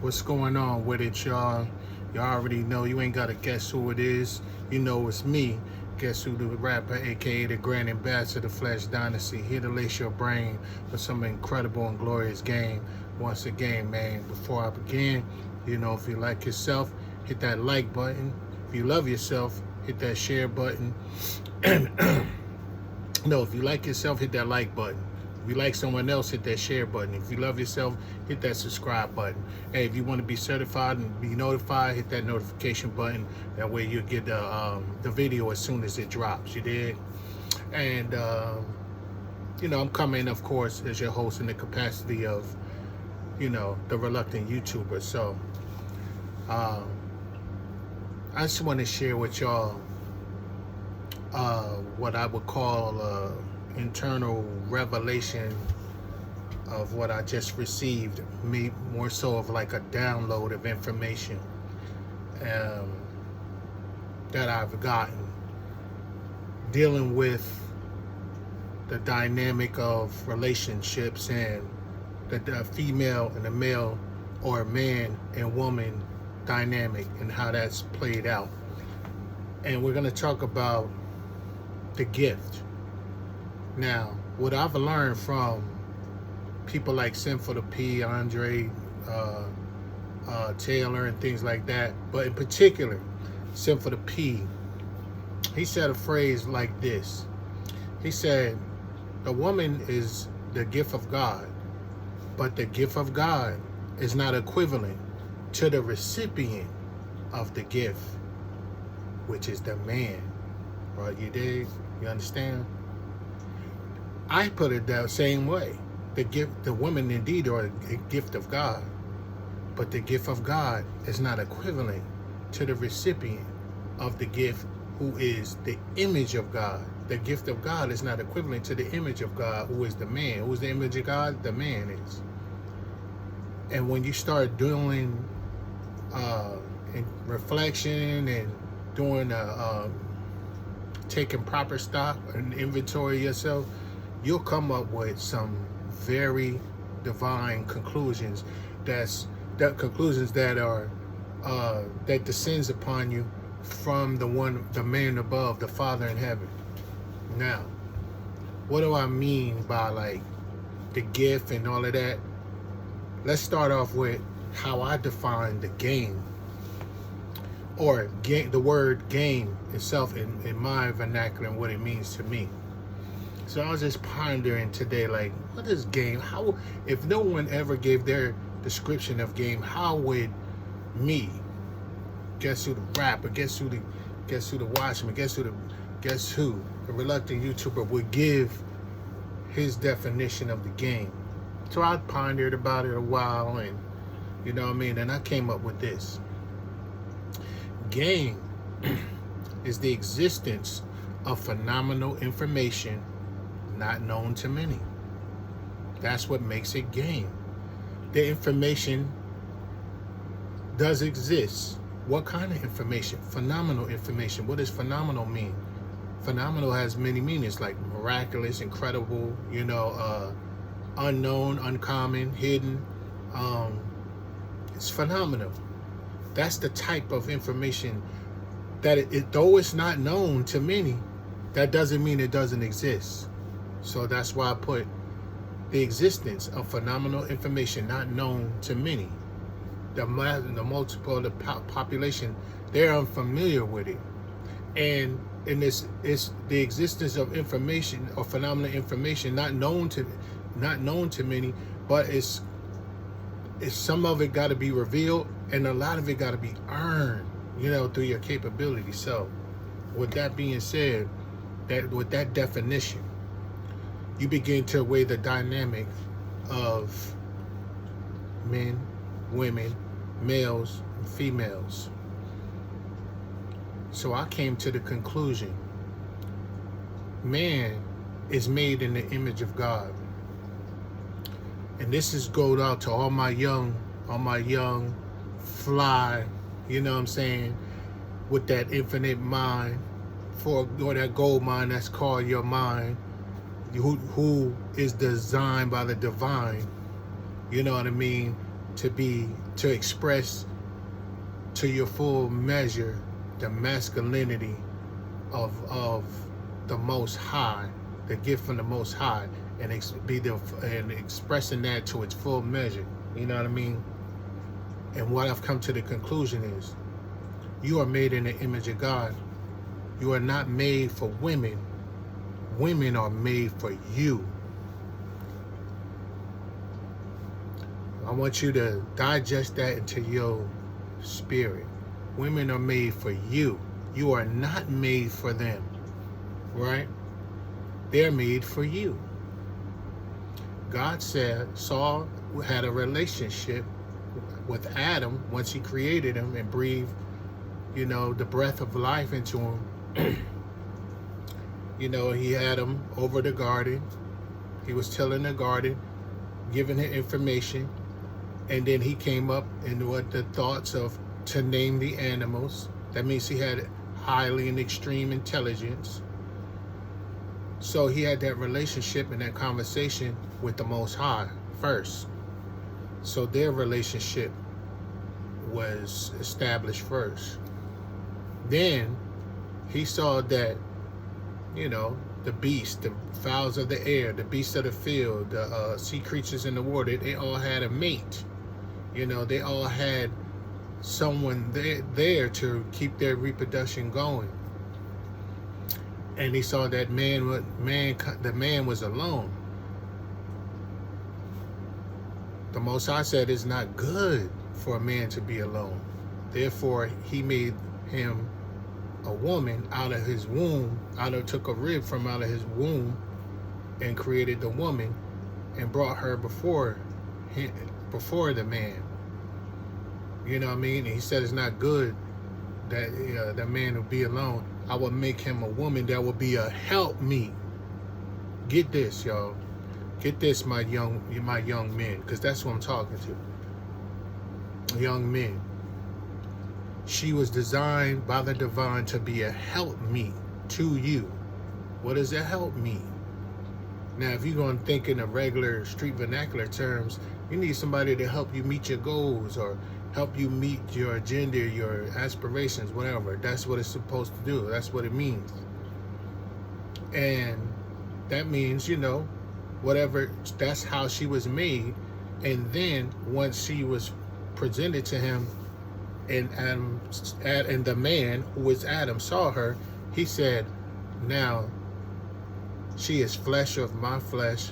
What's going on with it, y'all? Y'all already know. You ain't gotta guess who it is. You know it's me. Guess who? The rapper, aka the Grand Ambassador, Flash Dynasty. Here to lace your brain with some incredible and glorious game. Once again, man, before I begin, if you like yourself, hit that like button. If you love yourself, hit that share button. And no, if you like yourself, hit that like button. If you like someone else, hit that share button. If you love yourself, hit that subscribe button. Hey, if you want to be certified and be notified, hit that notification button. That way you'll get the video as soon as it drops. You did? And, I'm coming, of course, as your host in the capacity of, the reluctant YouTuber. So, I just want to share with y'all what I would call internal revelation of what I just received, me more so of like a download of information that I've gotten dealing with the dynamic of relationships and the female and the male or man and woman dynamic and how that's played out. And we're going to talk about the gift. Now, what I've learned from people like Sinful the P, Andre Taylor, and things like that, but in particular, Sinful the P, he said a phrase like this. He said, the woman is the gift of God, but the gift of God is not equivalent to the recipient of the gift, which is the man. Right? You dig? You understand? I put it that same way. The women indeed are a gift of God, but the gift of God is not equivalent to the recipient of the gift, who is the image of God. The gift of God is not equivalent to the image of God, who is the man. Who is the image of God? The man is. And when you start doing reflection and doing taking proper stock and inventory of yourself, you'll come up with some very divine conclusions. Conclusions that are that descends upon you from the man above, the Father in heaven. Now, what do I mean by like the gift and all of that? Let's start off with how I define the game, or game, the word game itself in my vernacular and what it means to me. So I was just pondering today, like, what is game? How, if no one ever gave their description of game, how would me, guess who the rapper, guess who the watchman, guess who the reluctant YouTuber would give his definition of the game? So I pondered about it a while, and you know what I mean, and I came up with this. Game is the existence of phenomenal information not known to many. That's what makes it game. The information does exist. What kind of information? Phenomenal information. What does phenomenal mean? Phenomenal has many meanings, like miraculous, incredible, unknown, uncommon, hidden. It's phenomenal. That's the type of information that though it's not known to many, that doesn't mean it doesn't exist. So that's why I put the existence of phenomenal information not known to many. The multiple of the population, they're unfamiliar with it. And in this, it's the existence of information or phenomenal information not known to many, but it's some of it got to be revealed, and a lot of it got to be earned, through your capability. So with that being said, with that definition, you begin to weigh the dynamic of men, women, males, and females. So I came to the conclusion, man is made in the image of God. And this is goes out to all my young fly, with that infinite mind, or that gold mine that's called your mind, who is designed by the divine, you know what I mean, to express to your full measure the masculinity of the Most High, the gift from the Most High, and expressing that to its full measure. You know what I mean? And what I've come to the conclusion is, you are made in the image of God. You are not made for women. Women are made for you. I want you to digest that into your spirit. Women are made for you. You are not made for them, right? They're made for you. God said Saul had a relationship with Adam once he created him and breathed, the breath of life into him. He had him over the garden. He was tilling the garden, giving him information. And then he came up and what the thoughts of to name the animals. That means he had highly and extreme intelligence. So he had that relationship and that conversation with the Most High first. So their relationship was established first. Then he saw that, the beasts, the fowls of the air, the beasts of the field, the sea creatures in the water, they all had a mate. They all had someone there to keep their reproduction going. And he saw that the man was alone. The Most High said it's not good for a man to be alone. Therefore, he made him a woman out of his womb, took a rib from out of his womb and created the woman and brought her before the man. You know what I mean? And he said it's not good that the man will be alone. I will make him a woman that will be a helpmeet. Get this, y'all. Get this, my young men, because that's what I'm talking to. Young men. She was designed by the divine to be a helpmeet to you. What does a helpmeet? Now, if you're going to think in the regular street vernacular terms, you need somebody to help you meet your goals or help you meet your agenda, your aspirations, whatever. That's what it's supposed to do. That's what it means. And that means, whatever, that's how she was made. And then once she was presented to him, and the man who was Adam saw her, he said, now she is flesh of my flesh,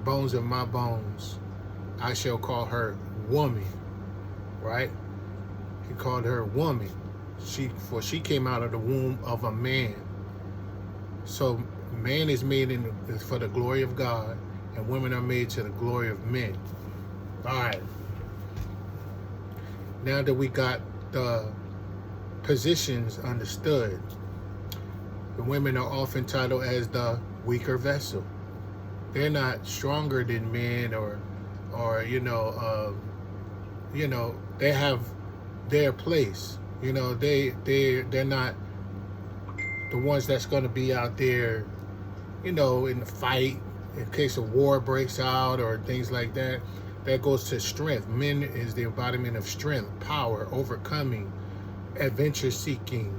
bones of my bones. I shall call her woman. Right? He called her woman. For she came out of the womb of a man. So man is made for the glory of God, and women are made to the glory of men. All right. Now that we got the positions understood, the women are often titled as the weaker vessel. They're not stronger than men, or they have their place. They're not the ones that's going to be out there, in the fight in case a war breaks out or things like that. That goes to strength. Men is the embodiment of strength, power, overcoming, adventure seeking,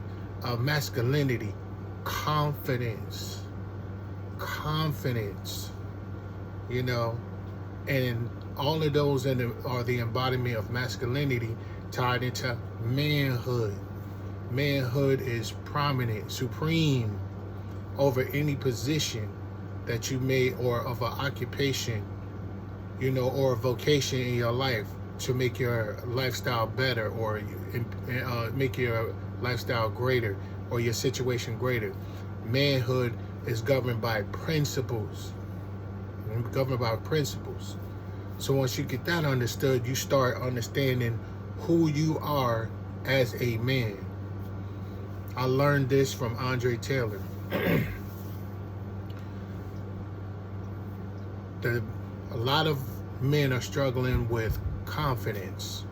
masculinity, confidence, and all of those are the embodiment of masculinity tied into manhood. Manhood is prominent, supreme over any position that you may, or of an occupation, or a vocation in your life to make your lifestyle better, or make your lifestyle greater, or your situation greater. Manhood is governed by principles. So once you get that understood, you start understanding who you are as a man. I learned this from Andre Taylor. A lot of men are struggling with confidence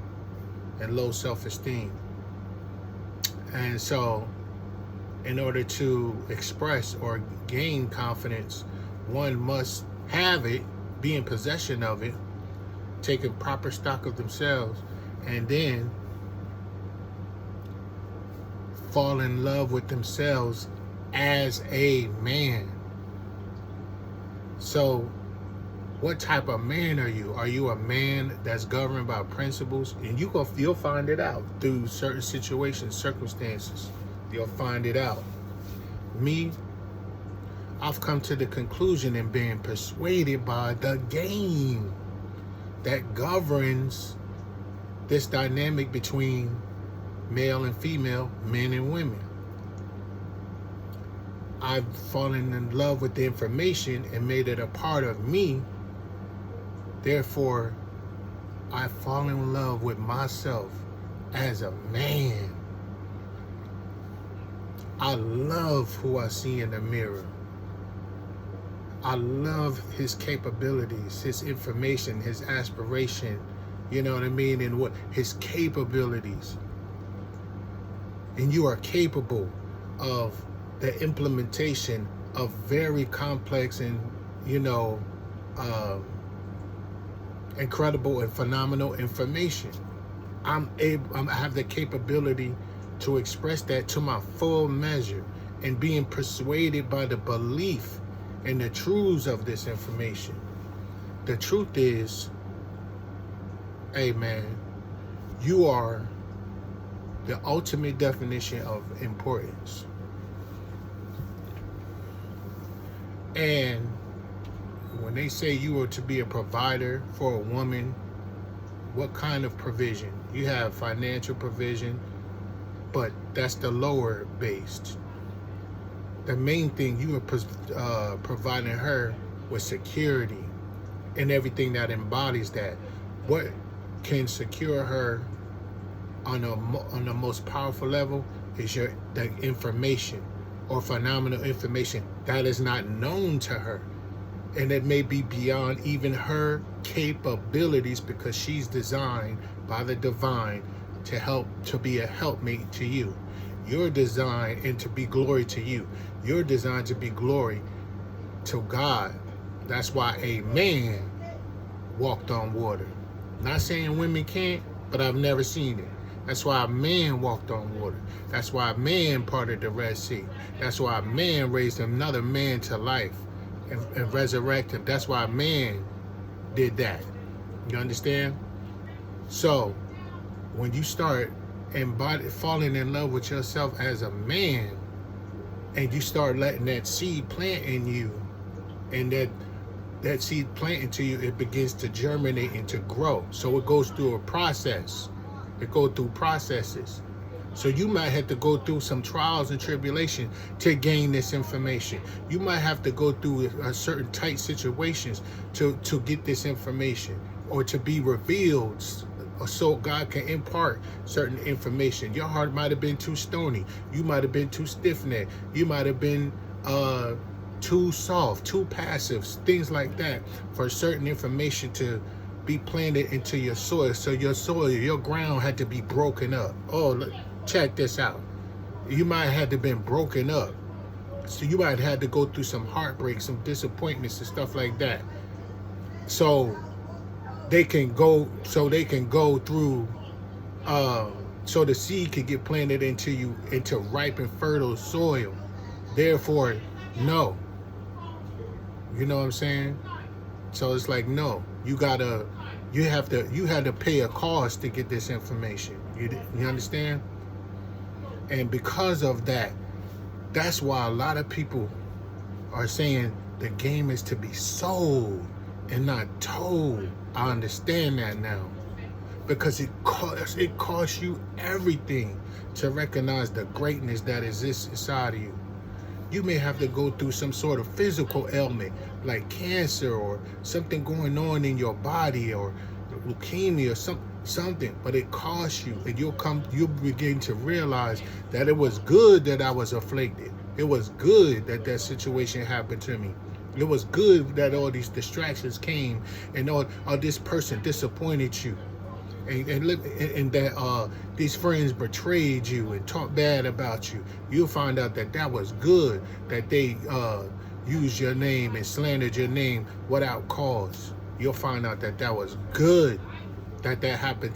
and low self-esteem. And so in order to express or gain confidence, one must have it, be in possession of it, taking proper stock of themselves, and then fall in love with themselves as a man. So what type of man are you? Are you a man that's governed by principles? And you'll find it out through certain situations, circumstances. You'll find it out. Me, I've come to the conclusion and been persuaded by the game that governs this dynamic between male and female, men and women. I've fallen in love with the information and made it a part of me. Therefore, I've fallen in love with myself as a man. I love who I see in the mirror. I love his capabilities, his information, his aspiration, you know what I mean? And what his capabilities. And you are capable of the implementation of very complex and, incredible and phenomenal information. I have the capability to express that to my full measure, and being persuaded by the belief in the truths of this information. The truth is, hey man, you are the ultimate definition of importance. And when they say you are to be a provider for a woman, what kind of provision? You have financial provision, but that's the lower based. The main thing, you are providing her with security and everything that embodies that. What can secure her on the most powerful level is the information or phenomenal information that is not known to her. And it may be beyond even her capabilities, because she's designed by the divine to be a helpmate to you. You're designed and to be glory to you. You're designed to be glory to God. That's why a man walked on water. Not saying women can't, but I've never seen it. That's why a man walked on water. That's why a man parted the Red Sea. That's why a man raised another man to life and resurrected him. That's why a man did that. You understand? So when you start falling in love with yourself as a man, and you start letting that seed plant in you, and that seed plant into you, it begins to germinate and to grow. So it goes through a process. It goes through processes. So you might have to go through some trials and tribulation to gain this information. You might have to go through certain tight situations to get this information, or to be revealed, so God can impart certain information. Your heart might have been too stony. You might have been too stiff-necked. You might have been too soft, too passive, things like that, for certain information to be planted into your soil. So your ground had to be broken up. Oh, look, check this out. You might have had to been broken up. So you might have had to go through some heartbreak, some disappointments and stuff like that. So they can go through, so the seed can get planted into you, into ripe and fertile soil. Therefore, no. You know what I'm saying? So it's like, no, you had to pay a cost to get this information. You understand? And because of that, that's why a lot of people are saying the game is to be sold and not told. I understand that now, because it costs you everything to recognize the greatness that exists inside of you. You may have to go through some sort of physical ailment like cancer or something going on in your body, or leukemia or something, but it costs you, and you'll begin to realize that it was good that I was afflicted. It was good that situation happened to me. It was good that all these distractions came, and all this person disappointed you, and that these friends betrayed you and talked bad about you. You'll find out that was good, that they used your name and slandered your name without cause. you'll find out that that was good that happened to